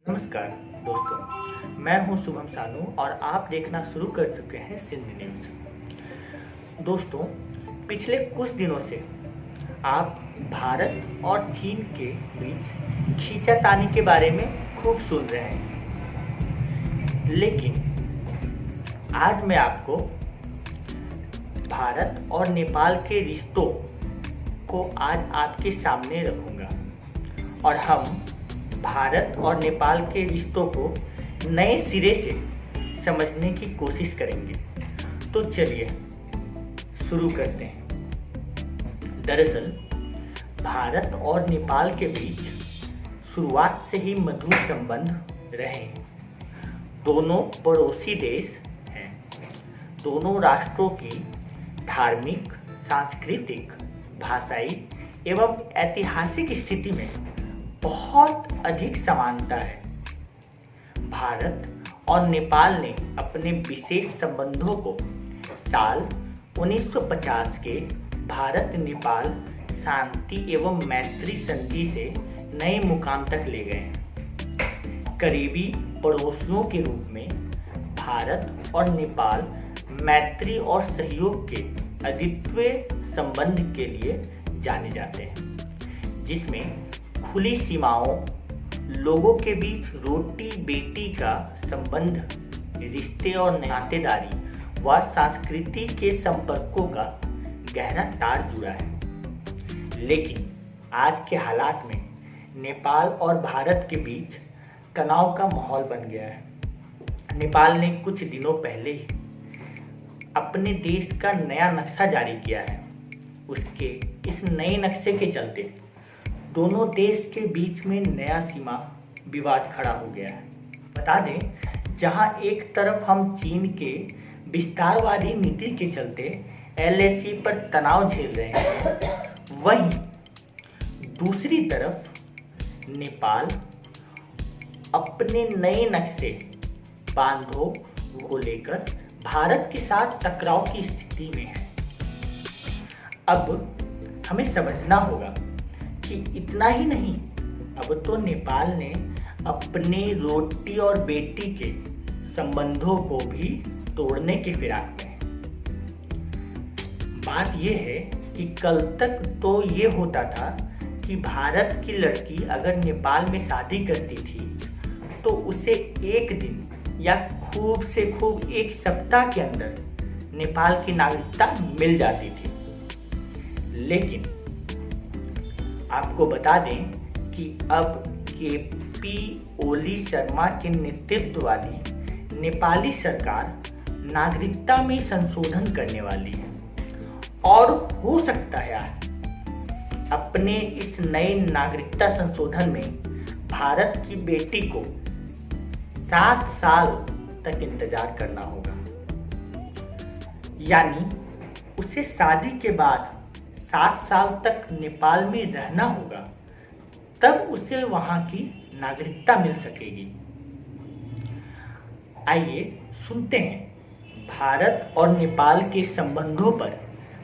नमस्कार दोस्तों, मैं हूं शुभम सानू और आप देखना शुरू कर चुके हैं सिंध न्यूज़। दोस्तों, पिछले कुछ दिनों से आप भारत और चीन के बीच खींचातानी के बारे में खूब सुन रहे हैं, लेकिन आज मैं आपको भारत और नेपाल के रिश्तों को आज आपके सामने रखूंगा और हम भारत और नेपाल के रिश्तों को नए सिरे से समझने की कोशिश करेंगे। तो चलिए शुरू करते हैं। दरअसल भारत और नेपाल के बीच शुरुआत से ही मधुर संबंध रहे हैं। दोनों पड़ोसी देश हैं। दोनों राष्ट्रों की धार्मिक, सांस्कृतिक, भाषाई एवं ऐतिहासिक स्थिति में बहुत अधिक समानता है। भारत और नेपाल ने अपने विशेष संबंधों को साल 1950 के भारत नेपाल शांति एवं मैत्री संधि से नए मुकाम तक ले गए हैं। करीबी पड़ोसियों के रूप में भारत और नेपाल मैत्री और सहयोग के अद्वितीय संबंध के लिए जाने जाते हैं, जिसमें खुली सीमाओं, लोगों के बीच रोटी बेटी का संबंध, रिश्ते और नातेदारी व संस्कृति के संपर्कों का गहरा तार जुड़ा है। लेकिन आज के हालात में नेपाल और भारत के बीच तनाव का माहौल बन गया है। नेपाल ने कुछ दिनों पहले ही अपने देश का नया नक्शा जारी किया है। उसके इस नए नक्शे के चलते दोनों देश के बीच में नया सीमा विवाद खड़ा हो गया है। बता दें, जहां एक तरफ हम चीन के विस्तारवादी नीति के चलते एलएसी पर तनाव झेल रहे हैं, वहीं दूसरी तरफ नेपाल अपने नए नक्शे बांधों को लेकर भारत के साथ टकराव की स्थिति में है। अब हमें समझना होगा कि इतना ही नहीं, अब तो नेपाल ने अपने रोटी और बेटी के संबंधों को भी तोड़ने की फिराक में है। बात यह है कि कल तक तो ये होता था कि भारत की लड़की अगर नेपाल में शादी करती थी तो उसे एक दिन या खूब से खूब एक सप्ताह के अंदर नेपाल की नागरिकता मिल जाती थी। लेकिन आपको बता दें कि अब केपी ओली शर्मा के नेतृत्व वाली नेपाली सरकार नागरिकता में संशोधन करने वाली है और हो सकता है अपने इस नए नागरिकता संशोधन में भारत की बेटी को 7 साल तक इंतजार करना होगा। यानी उसे शादी के बाद 7 साल तक नेपाल में रहना होगा, तब उसे वहां की नागरिकता मिल सकेगी। आइए सुनते हैं भारत और नेपाल के संबंधों पर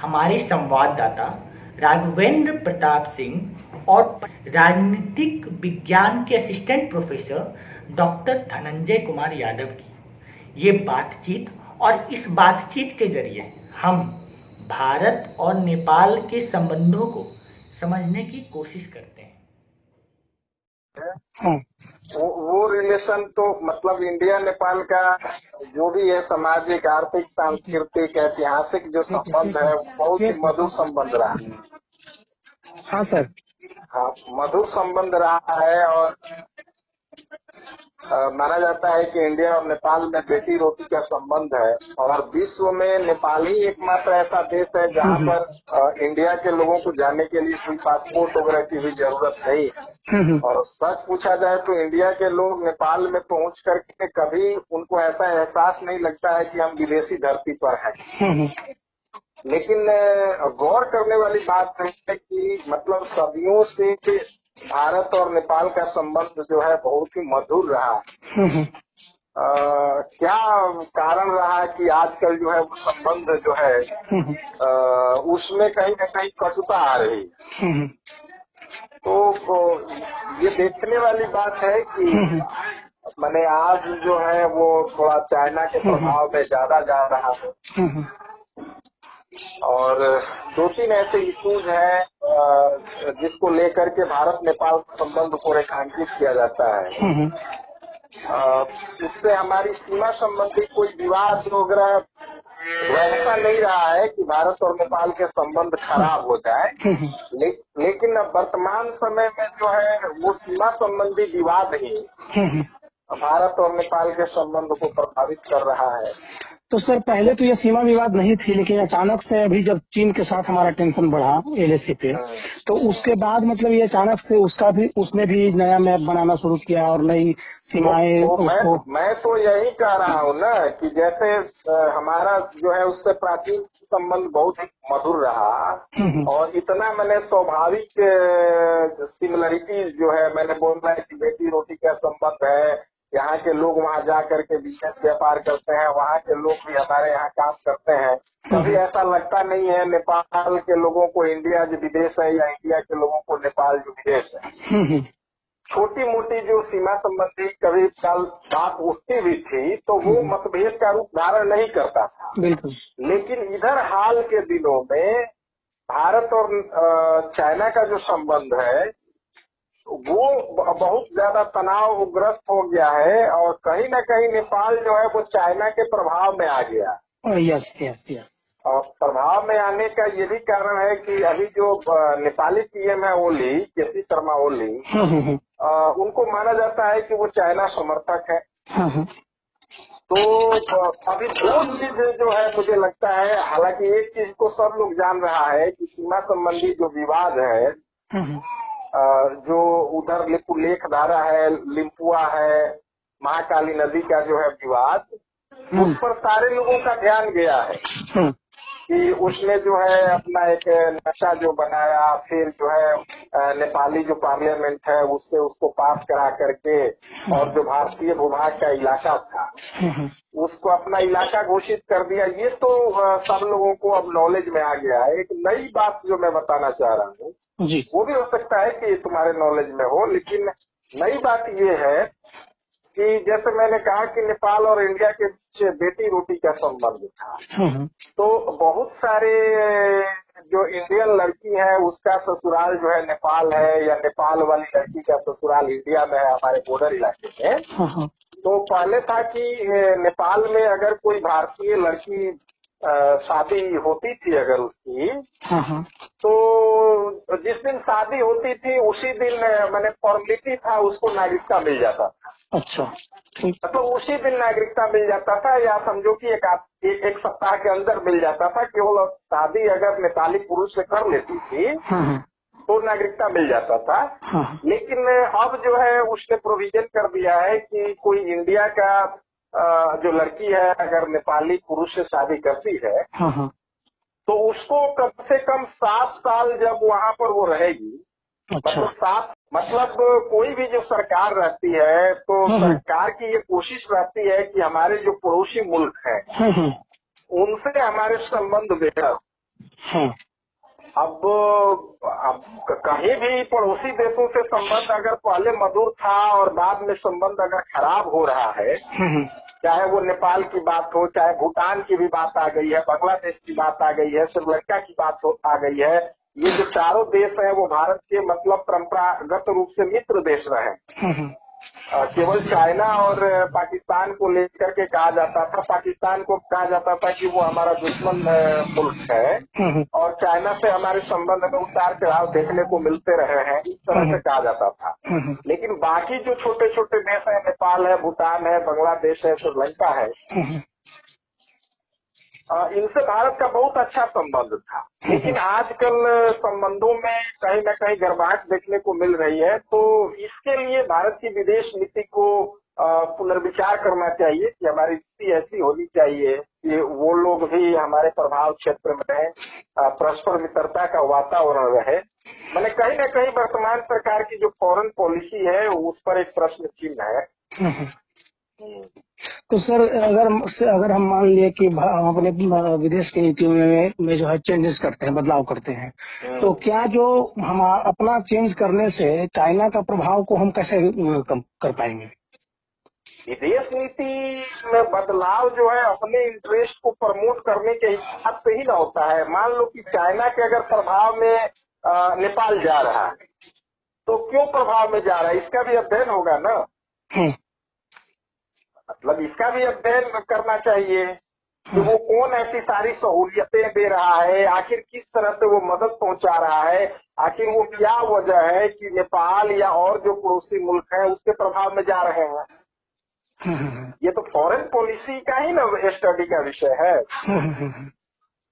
हमारे संवाददाता राघवेंद्र प्रताप सिंह और राजनीतिक विज्ञान के assistant professor doctor Dhananjay Kumar Yadav की ये बातचीत, और इस बातचीत के जरिए हम भारत और नेपाल के संबंधों को समझने की कोशिश करते हैं। हाँ। वो रिलेशन तो मतलब इंडिया नेपाल का जो भी है सामाजिक, आर्थिक, सांस्कृतिक, ऐतिहासिक जो संबंध है बहुत ही मधुर संबंध रहा है। हाँ सर। हाँ, मधुर संबंध रहा है और माना जाता है कि इंडिया और नेपाल में बेटी रोटी का संबंध है और विश्व में नेपाल ही एकमात्र ऐसा देश है जहाँ पर इंडिया के लोगों को जाने के लिए कोई पासपोर्ट वगैरह की भी जरूरत नहीं है। और सच पूछा जाए तो इंडिया के लोग नेपाल में पहुँच करके कभी उनको ऐसा एहसास नहीं लगता है कि हम विदेशी धरती पर हैं। लेकिन गौर करने वाली बात है कि मतलब सदियों से भारत और नेपाल का संबंध जो है बहुत ही मधुर रहा। क्या कारण रहा कि आजकल जो है वो संबंध जो है उसमें कहीं न कहीं कटुता आ रही है। तो ये देखने वाली बात है कि मैंने आज जो है वो थोड़ा चाइना के प्रभाव में ज्यादा जा रहा है और 2-3 ऐसे इश्यूज हैं जिसको लेकर के भारत नेपाल संबंध को रेखांकित किया जाता है। इससे हमारी सीमा संबंधी कोई विवाद वगैरह वैसा नहीं रहा है कि भारत और नेपाल के संबंध खराब हो जाए, लेकिन अब वर्तमान समय में जो है वो सीमा संबंधी विवाद ही भारत और नेपाल के संबंध को प्रभावित कर रहा है। तो सर पहले तो ये सीमा विवाद नहीं थी, लेकिन अचानक से अभी जब चीन के साथ हमारा टेंशन बढ़ा LAC पे, तो उसके बाद मतलब ये अचानक से उसने भी नया मैप बनाना शुरू किया और नई सीमाएं उसको। मैं तो यही कह रहा हूँ ना कि जैसे हमारा जो है उससे प्राचीन संबंध बहुत ही मधुर रहा और इतना मैंने स्वाभाविक सिमिलरिटीज जो है मैंने बोला है कि बेटी रोटी का संबंध है, यहाँ के लोग वहाँ जा करके बिजनेस व्यापार करते हैं, वहाँ के लोग भी हमारे यहाँ काम करते हैं। कभी ऐसा लगता नहीं है नेपाल के लोगों को इंडिया जो विदेश है या इंडिया के लोगों को नेपाल जो विदेश है। छोटी मोटी जो सीमा संबंधी कभी कल बात उठती भी थी तो वो मतभेद का रूप धारण नहीं करता था। बिल्कुल। लेकिन इधर हाल के दिनों में भारत और चाइना का जो संबंध है वो बहुत ज्यादा तनावग्रस्त हो गया है और कहीं न कहीं नेपाल जो है वो चाइना के प्रभाव में आ गया। Yes yes yes. और प्रभाव में आने का ये भी कारण है कि अभी जो नेपाली PM है ओली, KP शर्मा ओली, उनको माना जाता है कि वो चाइना समर्थक है। तो अभी 2 चीजें जो है मुझे लगता है, हालांकि एक चीज को सब लोग जान रहा है कि सीमा संबंधी जो विवाद है, जो उधर लेख धारा है, लिम्पुआ है, महाकाली नदी का जो है विवाद, उस पर सारे लोगों का ध्यान गया है कि उसने जो है अपना एक नक्शा जो बनाया, फिर जो है नेपाली जो पार्लियामेंट है उससे उसको पास करा करके और जो भारतीय भूभाग का इलाका था उसको अपना इलाका घोषित कर दिया। ये तो सब लोगों को अब नॉलेज में आ गया है। एक नई बात जो मैं बताना चाह रहा हूँ वो भी हो सकता है कि तुम्हारे नॉलेज में हो, लेकिन नई बात ये है कि जैसे मैंने कहा कि नेपाल और इंडिया के बीच बेटी रोटी का संबंध था, तो बहुत सारे जो इंडियन लड़की है उसका ससुराल जो है नेपाल है या नेपाल वाली लड़की का ससुराल इंडिया में है, हमारे बॉर्डर इलाके में। तो पहले था कि नेपाल में अगर कोई भारतीय लड़की शादी होती थी अगर उसकी, तो जिस दिन शादी होती थी उसी दिन मैंने फॉर्मेलिटी था उसको नागरिकता मिल जाता था। अच्छा, ठीक। तो उसी दिन नागरिकता मिल जाता था या समझो कि एक सप्ताह के अंदर मिल जाता था। केवल शादी अगर नेपाली पुरुष से कर लेती थी तो नागरिकता मिल जाता था। लेकिन अब जो है उसने प्रोविजन कर दिया है कि कोई इंडिया का जो लड़की है अगर नेपाली पुरुष से शादी करती है तो उसको कम से कम 7 साल जब वहाँ पर वो रहेगी, मतलब कोई भी जो सरकार रहती है तो सरकार की ये कोशिश रहती है कि हमारे जो पड़ोसी मुल्क हैं उनसे हमारे संबंध बेहतर। अब कहीं भी पड़ोसी देशों से संबंध अगर पहले मधुर था और बाद में संबंध अगर खराब हो रहा है, चाहे वो नेपाल की बात हो, चाहे भूटान की भी बात आ गई है, बांग्लादेश की बात आ गई है, श्रीलंका की बात आ गई है, ये जो चारों देश हैं वो भारत के मतलब परंपरागत रूप से मित्र देश रहे। केवल चाइना और पाकिस्तान को लेकर के कहा जाता था, पाकिस्तान को कहा जाता था कि वो हमारा दुश्मन मुल्क है और चाइना से हमारे संबंध में उतार चढ़ाव देखने को मिलते रहे हैं, इस तरह से कहा जाता था। लेकिन बाकी जो छोटे छोटे देश है, नेपाल है, भूटान है, बांग्लादेश है, श्रीलंका है, इनसे भारत का बहुत अच्छा संबंध था। लेकिन आजकल संबंधों में कहीं न कहीं गर्माहट देखने को मिल रही है। तो इसके लिए भारत की विदेश नीति को पुनर्विचार करना चाहिए कि हमारी नीति ऐसी होनी चाहिए कि वो लोग भी हमारे प्रभाव क्षेत्र में रहें, परस्पर मित्रता का वातावरण रहे। मैंने कहीं न कहीं वर्तमान सरकार की जो फॉरेन पॉलिसी है उस पर एक प्रश्न चिन्ह है। तो सर अगर हम मान लिए कि हम अपने विदेश की नीतियों में जो है चेंजेस करते हैं, बदलाव करते हैं, तो क्या जो हम अपना चेंज करने से चाइना का प्रभाव को हम कैसे कम कर पाएंगे? विदेश नीति में बदलाव जो है अपने इंटरेस्ट को प्रमोट करने के हिसाब से ही ना होता है। मान लो कि चाइना के अगर प्रभाव में नेपाल जा रहा है, तो क्यों प्रभाव में जा रहा है, इसका भी अध्ययन होगा ना। मतलब इसका भी अध्ययन करना चाहिए कि वो कौन ऐसी सारी सहूलियतें दे रहा है, आखिर किस तरह से वो मदद पहुंचा रहा है, आखिर वो क्या वजह है कि नेपाल या और जो पड़ोसी मुल्क हैं उसके प्रभाव में जा रहे हैं। ये तो फॉरेन पॉलिसी का ही ना स्टडी का विषय है।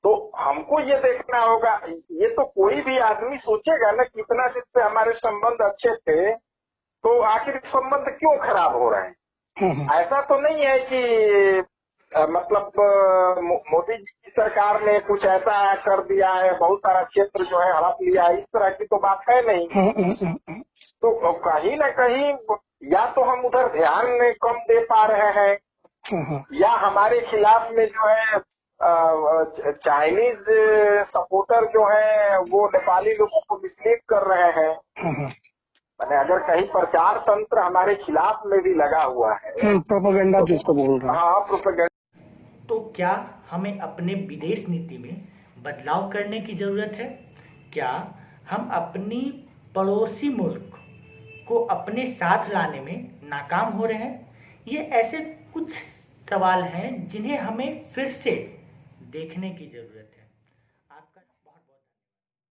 तो हमको ये देखना होगा, ये तो कोई भी आदमी सोचेगा ना कि इतना दिन से हमारे संबंध अच्छे थे, तो आखिर संबंध क्यों खराब हो रहे हैं। ऐसा तो नहीं है कि मतलब मोदी जी की सरकार ने कुछ ऐसा कर दिया है, बहुत सारा क्षेत्र जो है हड़प लिया है, इस तरह की तो बात है नहीं। तो कहीं ना कहीं या तो हम उधर ध्यान कम दे पा रहे हैं, या हमारे खिलाफ में जो है चाइनीज सपोर्टर जो है वो नेपाली लोगों को मिसलीड कर रहे हैं। मैंने अगर कहीं प्रचार तंत्र हमारे खिलाफ में भी लगा हुआ है, प्रोपेगेंडा जिसको बोल रहे हैं। हाँ, प्रोपेगेंडा। तो क्या हमें अपने विदेश नीति में बदलाव करने की जरूरत है? क्या हम अपनी पड़ोसी मुल्क को अपने साथ लाने में नाकाम हो रहे हैं? ये ऐसे कुछ सवाल हैं जिन्हें हमें फिर से देखने की जरूरत है।